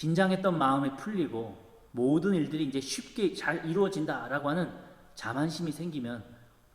긴장했던 마음이 풀리고 모든 일들이 이제 쉽게 잘 이루어진다라고 하는 자만심이 생기면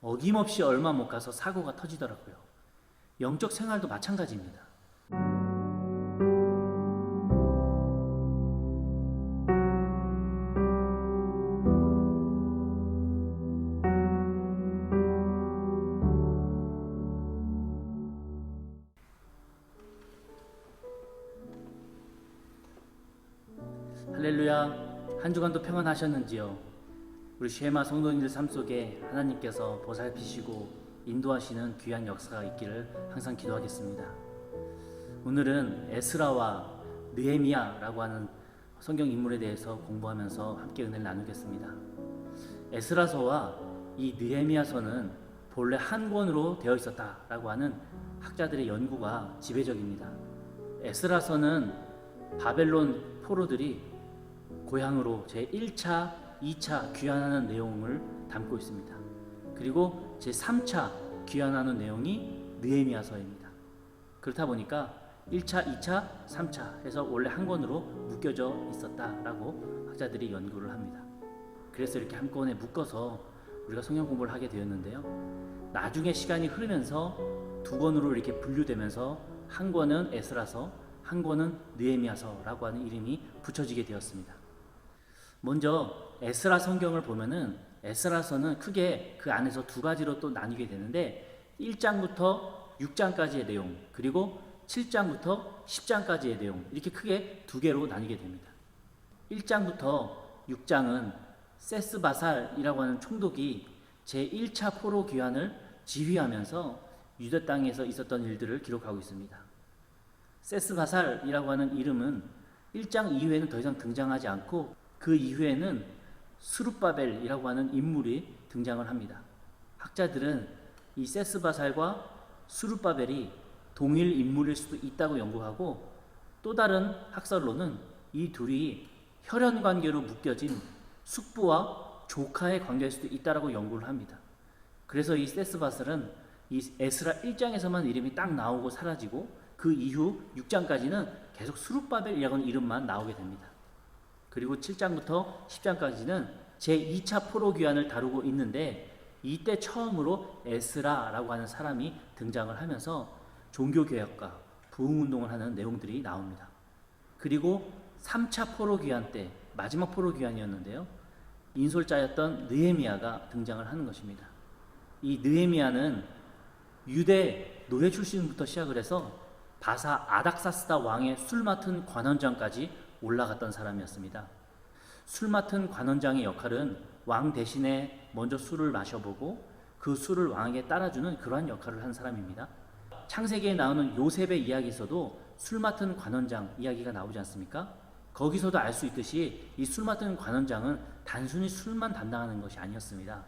어김없이 얼마 못 가서 사고가 터지더라고요. 영적 생활도 마찬가지입니다. 할렐루야. 한 주간도 평안하셨는지요? 우리 쉐마 성도님들 삶 속에 하나님께서 보살피시고 인도하시는 귀한 역사가 있기를 항상 기도하겠습니다. 오늘은 에스라와 느헤미야라고 하는 성경 인물에 대해서 공부하면서 함께 은혜를 나누겠습니다. 에스라서와 이 느헤미야서는 본래 한 권으로 되어 있었다라고 하는 학자들의 연구가 지배적입니다. 에스라서는 바벨론 포로들이 고향으로 제1차, 2차 귀환하는 내용을 담고 있습니다. 그리고 제3차 귀환하는 내용이 느헤미야서입니다. 그렇다 보니까 1차, 2차, 3차 해서 원래 한 권으로 묶여져 있었다라고 학자들이 연구를 합니다. 그래서 이렇게 한 권에 묶어서 우리가 성경 공부를 하게 되었는데요. 나중에 시간이 흐르면서 두 권으로 이렇게 분류되면서 한 권은 에스라서, 한 권은 느헤미야서라고 하는 이름이 붙여지게 되었습니다. 먼저 에스라 성경을 보면은 에스라서는 크게 그 안에서 두 가지로 또 나뉘게 되는데 1장부터 6장까지의 내용, 그리고 7장부터 10장까지의 내용, 이렇게 크게 두 개로 나뉘게 됩니다. 1장부터 6장은 세스바살이라고 하는 총독이 제1차 포로 귀환을 지휘하면서 유대 땅에서 있었던 일들을 기록하고 있습니다. 세스바살이라고 하는 이름은 1장 이후에는 더 이상 등장하지 않고 그 이후에는 스룹바벨이라고 하는 인물이 등장을 합니다. 학자들은 이 세스바살과 스룹바벨이 동일 인물일 수도 있다고 연구하고, 또 다른 학설로는 이 둘이 혈연 관계로 묶여진 숙부와 조카의 관계일 수도 있다고 연구를 합니다. 그래서 이 세스바살은 이 에스라 1장에서만 이름이 딱 나오고 사라지고 그 이후 6장까지는 계속 스룹바벨이라는 이름만 나오게 됩니다. 그리고 7장부터 10장까지는 제2차 포로 귀환을 다루고 있는데, 이때 처음으로 에스라라고 하는 사람이 등장을 하면서 종교개혁과 부흥운동을 하는 내용들이 나옵니다. 그리고 3차 포로 귀환 때, 마지막 포로 귀환이었는데요, 인솔자였던 느헤미야가 등장을 하는 것입니다. 이 느헤미야는 유대 노예 출신부터 시작을 해서 바사 아닥사스다 왕의 술 맡은 관원장까지 올라갔던 사람이었습니다. 술 맡은 관원장의 역할은 왕 대신에 먼저 술을 마셔보고 그 술을 왕에게 따라주는 그러한 역할을 한 사람입니다. 창세기에 나오는 요셉의 이야기에서도 술 맡은 관원장 이야기가 나오지 않습니까? 거기서도 알 수 있듯이 이 술 맡은 관원장은 단순히 술만 담당하는 것이 아니었습니다.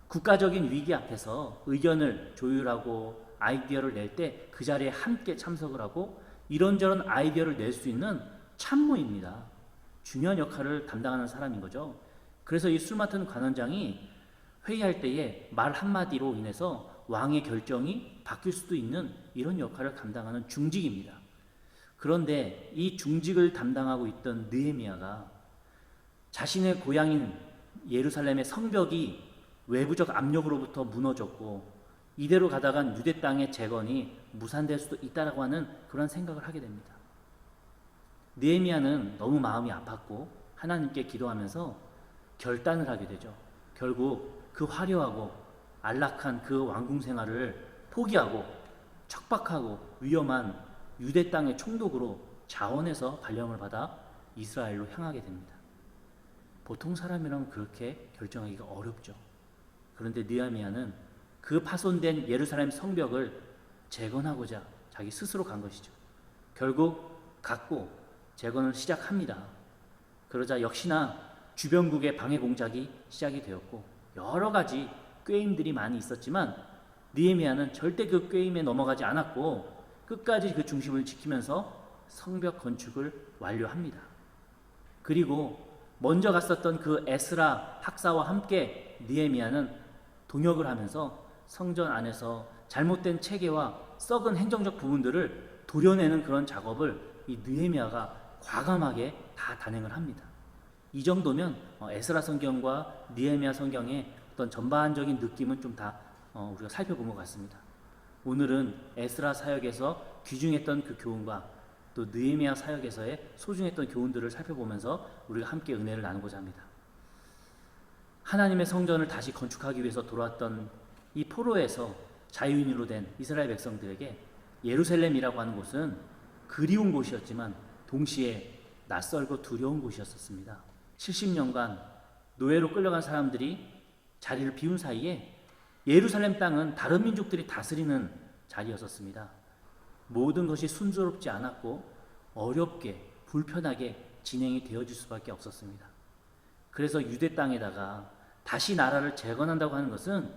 국가적인 위기 앞에서 의견을 조율하고 아이디어를 낼 때 그 자리에 함께 참석을 하고 이런저런 아이디어를 낼 수 있는 참모입니다. 중요한 역할을 담당하는 사람인 거죠. 그래서 이 술 맡은 관원장이 회의할 때에 말 한마디로 인해서 왕의 결정이 바뀔 수도 있는 이런 역할을 감당하는 중직입니다. 그런데 이 중직을 담당하고 있던 느헤미야가 자신의 고향인 예루살렘의 성벽이 외부적 압력으로부터 무너졌고 이대로 가다간 유대 땅의 재건이 무산될 수도 있다라고 하는 그런 생각을 하게 됩니다. 느헤미야는 너무 마음이 아팠고 하나님께 기도하면서 결단을 하게 되죠. 결국 그 화려하고 안락한 그 왕궁 생활을 포기하고 척박하고 위험한 유대 땅의 총독으로 자원해서 발령을 받아 이스라엘로 향하게 됩니다. 보통 사람이라면 그렇게 결정하기가 어렵죠. 그런데 느헤미야는 그 파손된 예루살렘 성벽을 재건하고자 자기 스스로 간 것이죠. 결국 갔고 재건을 시작합니다. 그러자 역시나 주변국의 방해 공작이 시작이 되었고 여러 가지 꾀임들이 많이 있었지만 느헤미야는 절대 그 꾀임에 넘어가지 않았고 끝까지 그 중심을 지키면서 성벽 건축을 완료합니다. 그리고 먼저 갔었던 그 에스라 학사와 함께 느헤미야는 동역을 하면서 성전 안에서 잘못된 체계와 썩은 행정적 부분들을 도려내는 그런 작업을 이 느헤미야가 과감하게 다 단행을 합니다. 이 정도면 에스라 성경과 느헤미야 성경의 어떤 전반적인 느낌은 좀 다 우리가 살펴본 것 같습니다. 오늘은 에스라 사역에서 귀중했던 그 교훈과 또 느헤미야 사역에서의 소중했던 교훈들을 살펴보면서 우리가 함께 은혜를 나누고자 합니다. 하나님의 성전을 다시 건축하기 위해서 돌아왔던 이 포로에서 자유인으로 된 이스라엘 백성들에게 예루살렘이라고 하는 곳은 그리운 곳이었지만 동시에 낯설고 두려운 곳이었습니다. 70년간 노예로 끌려간 사람들이 자리를 비운 사이에 예루살렘 땅은 다른 민족들이 다스리는 자리였었습니다. 모든 것이 순조롭지 않았고 어렵게 불편하게 진행이 되어질 수밖에 없었습니다. 그래서 유대 땅에다가 다시 나라를 재건한다고 하는 것은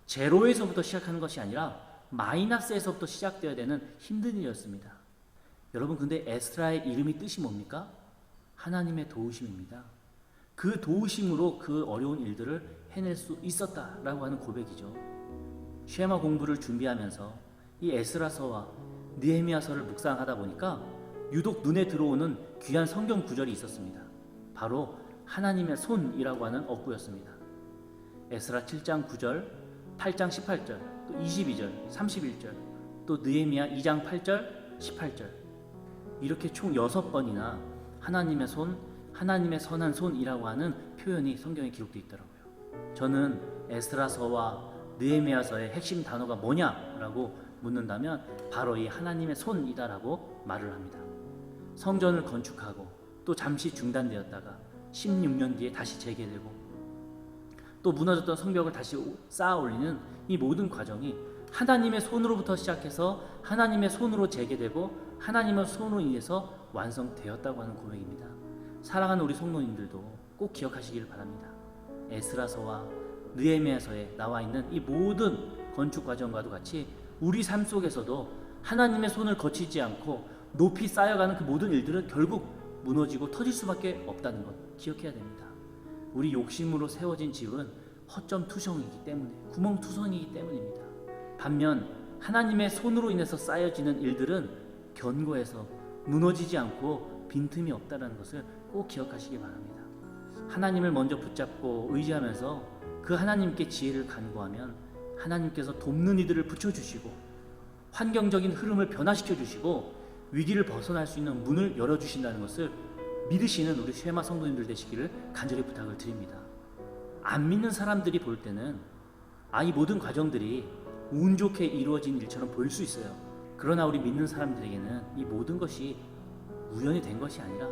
제로에서부터 시작하는 것이 아니라 마이너스에서부터 시작되어야 되는 힘든 일이었습니다. 여러분, 근데 에스라의 이름이 뜻이 뭡니까? 하나님의 도우심입니다. 그 도우심으로 그 어려운 일들을 해낼 수 있었다라고 하는 고백이죠. 쉐마 공부를 준비하면서 이 에스라서와 느헤미야서를 묵상하다 보니까 유독 눈에 들어오는 귀한 성경 구절이 있었습니다. 바로 하나님의 손이라고 하는 어구였습니다. 에스라 7장 9절, 8장 18절, 또 22절, 31절, 또 느헤미야 2장 8절, 18절, 이렇게 총 6번이나 하나님의 손, 하나님의 선한 손이라고 하는 표현이 성경에 기록되어 있더라고요. 저는 에스라서와 느헤미야서의 핵심 단어가 뭐냐라고 묻는다면 바로 이 하나님의 손이다라고 말을 합니다. 성전을 건축하고 또 잠시 중단되었다가 16년 뒤에 다시 재개되고 또 무너졌던 성벽을 다시 쌓아 올리는 이 모든 과정이 하나님의 손으로부터 시작해서 하나님의 손으로 재개되고 하나님의 손으로 인해서 완성되었다고 하는 고백입니다. 사랑하는 우리 성도님들도 꼭 기억하시길 바랍니다. 에스라서와 느헤미야서에 나와 있는 이 모든 건축 과정과도 같이 우리 삶 속에서도 하나님의 손을 거치지 않고 높이 쌓여가는 그 모든 일들은 결국 무너지고 터질 수밖에 없다는 것 기억해야 됩니다. 우리 욕심으로 세워진 집은 허점투성이기 때문에, 구멍투성이기 때문입니다. 반면 하나님의 손으로 인해서 쌓여지는 일들은 견고해서 무너지지 않고 빈틈이 없다는 것을 꼭 기억하시기 바랍니다. 하나님을 먼저 붙잡고 의지하면서 그 하나님께 지혜를 간구하면 하나님께서 돕는 이들을 붙여주시고 환경적인 흐름을 변화시켜 주시고 위기를 벗어날 수 있는 문을 열어주신다는 것을 믿으시는 우리 쉐마 성도님들 되시기를 간절히 부탁을 드립니다. 안 믿는 사람들이 볼 때는 이 모든 과정들이 운 좋게 이루어진 일처럼 보일 수 있어요. 그러나 우리 믿는 사람들에게는 이 모든 것이 우연이 된 것이 아니라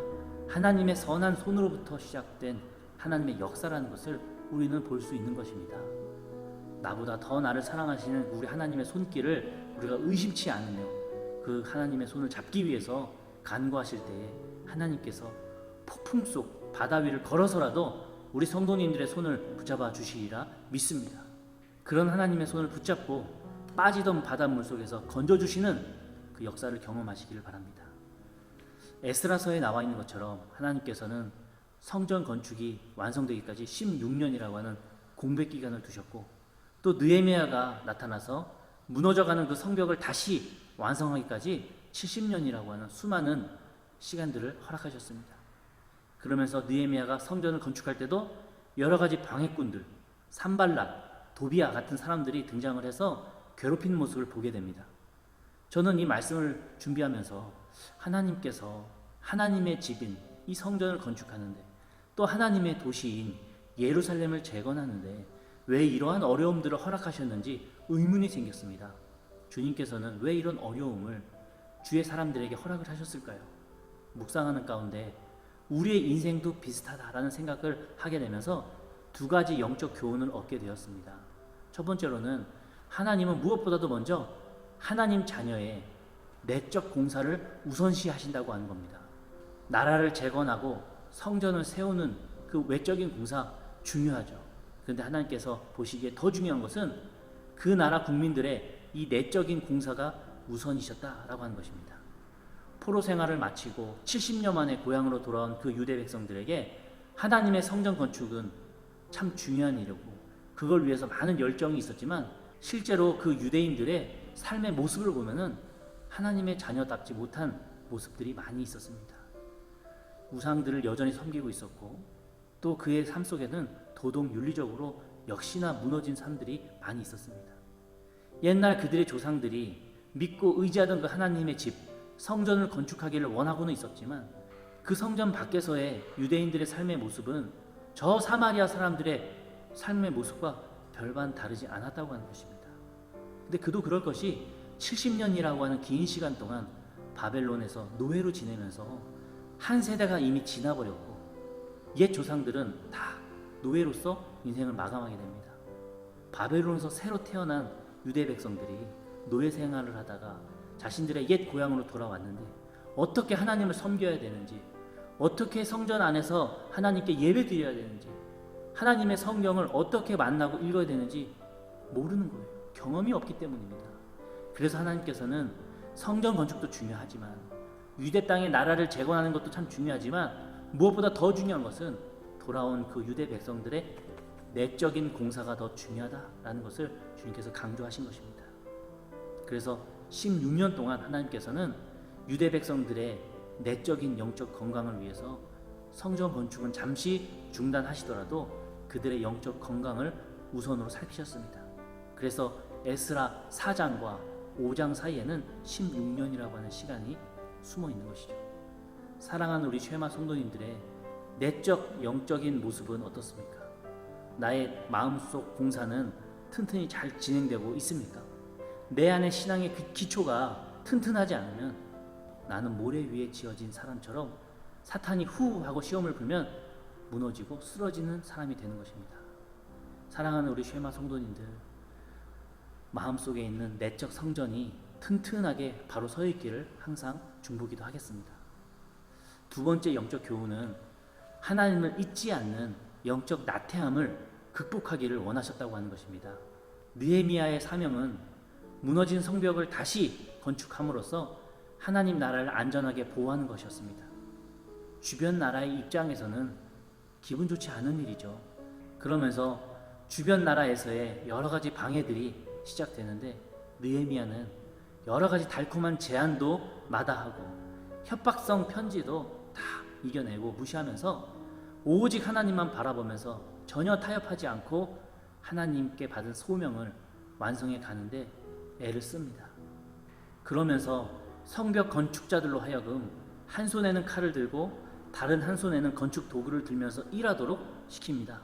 하나님의 선한 손으로부터 시작된 하나님의 역사라는 것을 우리는 볼 수 있는 것입니다. 나보다 더 나를 사랑하시는 우리 하나님의 손길을 우리가 의심치 않으며 그 하나님의 손을 잡기 위해서 간구하실 때에 하나님께서 폭풍 속 바다 위를 걸어서라도 우리 성도님들의 손을 붙잡아 주시리라 믿습니다. 그런 하나님의 손을 붙잡고 빠지던 바닷물 속에서 건져주시는 그 역사를 경험하시기를 바랍니다. 에스라서에 나와 있는 것처럼 하나님께서는 성전 건축이 완성되기까지 16년이라고 하는 공백 기간을 두셨고 또 느헤미야가 나타나서 무너져가는 그 성벽을 다시 완성하기까지 70년이라고 하는 수많은 시간들을 허락하셨습니다. 그러면서 느헤미야가 성전을 건축할 때도 여러 가지 방해꾼들, 산발랏, 도비아 같은 사람들이 등장을 해서 괴롭히는 모습을 보게 됩니다. 저는 이 말씀을 준비하면서 하나님께서 하나님의 집인 이 성전을 건축하는데 또 하나님의 도시인 예루살렘을 재건하는데 왜 이러한 어려움들을 허락하셨는지 의문이 생겼습니다. 주님께서는 왜 이런 어려움을 주의 사람들에게 허락을 하셨을까요? 묵상하는 가운데 우리의 인생도 비슷하다라는 생각을 하게 되면서 두 가지 영적 교훈을 얻게 되었습니다. 첫 번째로는 하나님은 무엇보다도 먼저 하나님 자녀의 내적 공사를 우선시 하신다고 하는 겁니다. 나라를 재건하고 성전을 세우는 그 외적인 공사 중요하죠. 그런데 하나님께서 보시기에 더 중요한 것은 그 나라 국민들의 이 내적인 공사가 우선이셨다라고 하는 것입니다. 포로 생활을 마치고 70년 만에 고향으로 돌아온 그 유대 백성들에게 하나님의 성전 건축은 참 중요한 일이고 그걸 위해서 많은 열정이 있었지만 실제로 그 유대인들의 삶의 모습을 보면은 하나님의 자녀답지 못한 모습들이 많이 있었습니다. 우상들을 여전히 섬기고 있었고, 또 그의 삶 속에는 도덕 윤리적으로 역시나 무너진 삶들이 많이 있었습니다. 옛날 그들의 조상들이 믿고 의지하던 그 하나님의 집, 성전을 건축하기를 원하고는 있었지만 그 성전 밖에서의 유대인들의 삶의 모습은 저 사마리아 사람들의 삶의 모습과 별반 다르지 않았다고 하는 것입니다. 근데 그도 그럴 것이 70년이라고 하는 긴 시간 동안 바벨론에서 노예로 지내면서 한 세대가 이미 지나버렸고 옛 조상들은 다 노예로서 인생을 마감하게 됩니다. 바벨론에서 새로 태어난 유대 백성들이 노예 생활을 하다가 자신들의 옛 고향으로 돌아왔는데 어떻게 하나님을 섬겨야 되는지, 어떻게 성전 안에서 하나님께 예배 드려야 되는지, 하나님의 성경을 어떻게 만나고 읽어야 되는지 모르는 거예요. 경험이 없기 때문입니다. 그래서 하나님께서는 성전 건축도 중요하지만 유대 땅의 나라를 재건하는 것도 참 중요하지만 무엇보다 더 중요한 것은 돌아온 그 유대 백성들의 내적인 공사가 더 중요하다라는 것을 주님께서 강조하신 것입니다. 그래서 16년 동안 하나님께서는 유대 백성들의 내적인 영적 건강을 위해서 성전 건축은 잠시 중단하시더라도 그들의 영적 건강을 우선으로 살피셨습니다. 그래서 에스라 4장과 5장 사이에는 16년이라고 하는 시간이 숨어 있는 것이죠. 사랑하는 우리 쉐마 성도님들의 내적 영적인 모습은 어떻습니까? 나의 마음속 공사는 튼튼히 잘 진행되고 있습니까? 내 안의 신앙의 그 기초가 튼튼하지 않으면 나는 모래 위에 지어진 사람처럼 사탄이 후 하고 시험을 불면 무너지고 쓰러지는 사람이 되는 것입니다. 사랑하는 우리 쉐마 성도님들, 마음속에 있는 내적 성전이 튼튼하게 바로 서 있기를 항상 중보기도 하겠습니다. 두 번째 영적 교훈은 하나님을 잊지 않는 영적 나태함을 극복하기를 원하셨다고 하는 것입니다. 느헤미야의 사명은 무너진 성벽을 다시 건축함으로써 하나님 나라를 안전하게 보호하는 것이었습니다. 주변 나라의 입장에서는 기분 좋지 않은 일이죠. 그러면서 주변 나라에서의 여러 가지 방해들이 시작되는데 느헤미야는 여러 가지 달콤한 제안도 마다하고 협박성 편지도 다 이겨내고 무시하면서 오직 하나님만 바라보면서 전혀 타협하지 않고 하나님께 받은 소명을 완성해 가는데 애를 씁니다. 그러면서 성벽 건축자들로 하여금 한 손에는 칼을 들고 다른 한 손에는 건축 도구를 들면서 일하도록 시킵니다.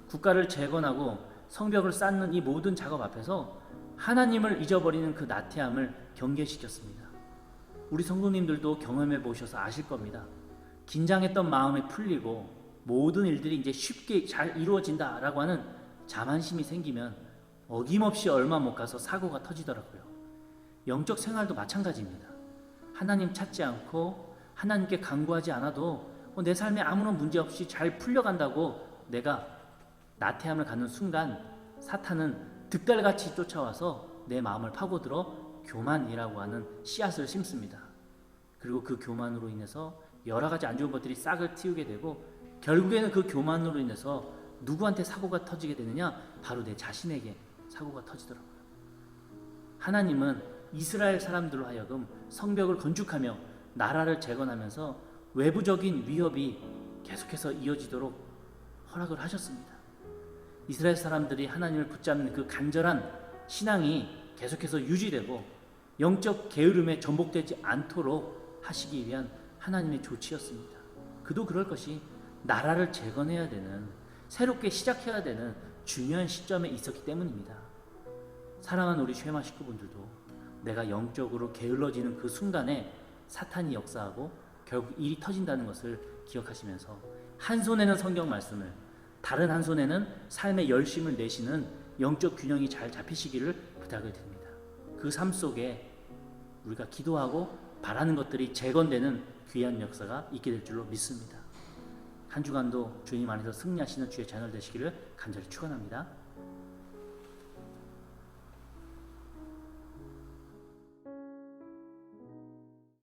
국가를 재건하고 성벽을 쌓는 이 모든 작업 앞에서 하나님을 잊어버리는 그 나태함을 경계시켰습니다. 우리 성도님들도 경험해 보셔서 아실 겁니다. 긴장했던 마음이 풀리고 모든 일들이 이제 쉽게 잘 이루어진다라고 하는 자만심이 생기면 어김없이 얼마 못 가서 사고가 터지더라고요. 영적 생활도 마찬가지입니다. 하나님 찾지 않고 하나님께 간구하지 않아도 내 삶에 아무런 문제 없이 잘 풀려간다고 내가 나태함을 갖는 순간 사탄은 득달같이 쫓아와서 내 마음을 파고들어 교만이라고 하는 씨앗을 심습니다. 그리고 그 교만으로 인해서 여러 가지 안 좋은 것들이 싹을 틔우게 되고 결국에는 그 교만으로 인해서 누구한테 사고가 터지게 되느냐? 바로 내 자신에게 사고가 터지더라고요. 하나님은 이스라엘 사람들로 하여금 성벽을 건축하며 나라를 재건하면서 외부적인 위협이 계속해서 이어지도록 허락을 하셨습니다. 이스라엘 사람들이 하나님을 붙잡는 그 간절한 신앙이 계속해서 유지되고 영적 게으름에 전복되지 않도록 하시기 위한 하나님의 조치였습니다. 그도 그럴 것이 나라를 재건해야 되는, 새롭게 시작해야 되는 중요한 시점에 있었기 때문입니다. 사랑하는 우리 쉐마 식구분들도 내가 영적으로 게을러지는 그 순간에 사탄이 역사하고 결국 일이 터진다는 것을 기억하시면서 한 손에는 성경 말씀을, 다른 한 손에는 삶의 열심을 내시는 영적 균형이 잘 잡히시기를 부탁을 드립니다. 그 삶 속에 우리가 기도하고 바라는 것들이 재건되는 귀한 역사가 있게 될 줄로 믿습니다. 한 주간도 주님 안에서 승리하시는 주의 자녀 되시기를 간절히 축원합니다.